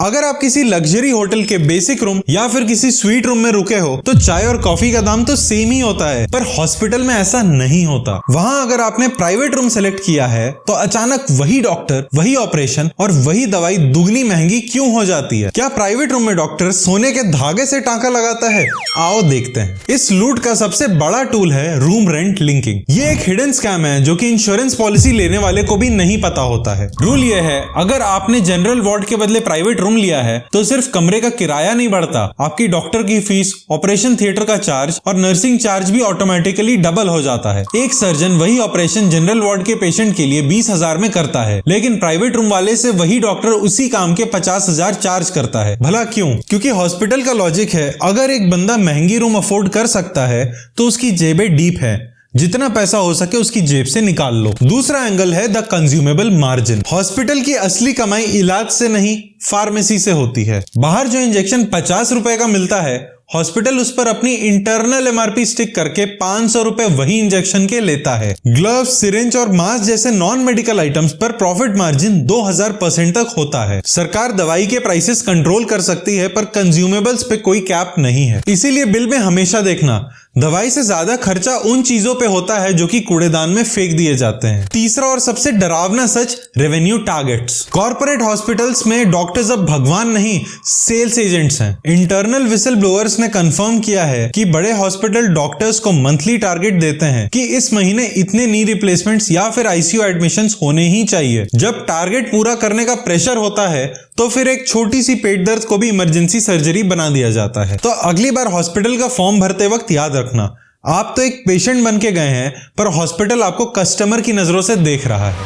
अगर आप किसी लग्जरी होटल के बेसिक रूम या फिर किसी स्वीट रूम में रुके हो तो चाय और कॉफी का दाम तो सेम ही होता है, पर हॉस्पिटल में ऐसा नहीं होता। वहां अगर आपने प्राइवेट रूम सेलेक्ट किया है तो अचानक वही डॉक्टर, वही ऑपरेशन और वही दवाई दुगनी महंगी क्यों हो जाती है? क्या प्राइवेट रूम में डॉक्टर सोने के धागे से टांका लगाता है? आओ देखते हैं। इस लूट का सबसे बड़ा टूल है रूम रेंट लिंकिंग। ये एक हिडन स्कैम है जो कि इंश्योरेंस पॉलिसी लेने वाले को भी नहीं पता होता है। रूल ये है, अगर आपने जनरल वार्ड के बदले प्राइवेट रूम लिया है तो सिर्फ कमरे का किराया नहीं बढ़ता, आपकी डॉक्टर की फीस, ऑपरेशन थिएटर का चार्ज और नर्सिंग चार्ज भी ऑटोमेटिकली डबल हो जाता है। एक सर्जन वही ऑपरेशन जनरल वार्ड के पेशेंट के लिए 20,000 में करता है, लेकिन प्राइवेट रूम वाले से वही डॉक्टर उसी काम के 50,000 चार्ज करता है। भला क्यों? क्योंकि हॉस्पिटल का लॉजिक है, अगर एक बंदा महंगी रूम अफोर्ड कर सकता है तो उसकी जेबें डीप है, जितना पैसा हो सके उसकी जेब से निकाल लो। दूसरा एंगल है द कंज्यूमेबल मार्जिन। हॉस्पिटल की असली कमाई इलाज से नहीं, फार्मेसी से होती है। बाहर जो इंजेक्शन 50 रुपए का मिलता है, हॉस्पिटल उस पर अपनी इंटरनल एमआरपी स्टिक करके 500 रुपए वही इंजेक्शन के लेता है। ग्लव्स, सिरिंज और मास्क जैसे नॉन मेडिकल आइटम्स पर प्रॉफिट मार्जिन 2000% तक होता है। सरकार दवाई के प्राइसेस कंट्रोल कर सकती है, पर कंज्यूमेबल्स पे कोई कैप नहीं है। इसीलिए बिल में हमेशा देखना, दवाई से ज्यादा खर्चा उन चीजों पे होता है जो कि कूड़ेदान में फेंक दिए जाते हैं। तीसरा और सबसे डरावना सच, रेवेन्यू टारगेट्स। कॉर्पोरेट हॉस्पिटल्स में डॉक्टर्स अब भगवान नहीं, सेल्स एजेंट्स हैं। इंटरनल विसल ब्लोअर्स ने कंफर्म किया है कि बड़े हॉस्पिटल डॉक्टर्स को मंथली टारगेट देते हैं कि इस महीने इतने नी रिप्लेसमेंट्स या फिर आईसीयू एडमिशंस होने ही चाहिए। जब टारगेट पूरा करने का प्रेशर होता है तो फिर एक छोटी सी पेट दर्द को भी इमरजेंसी सर्जरी बना दिया जाता है। तो अगली बार हॉस्पिटल का फॉर्म भरते वक्त याद रखना, आप तो एक पेशेंट बन के गए हैं, पर हॉस्पिटल आपको कस्टमर की नजरों से देख रहा है।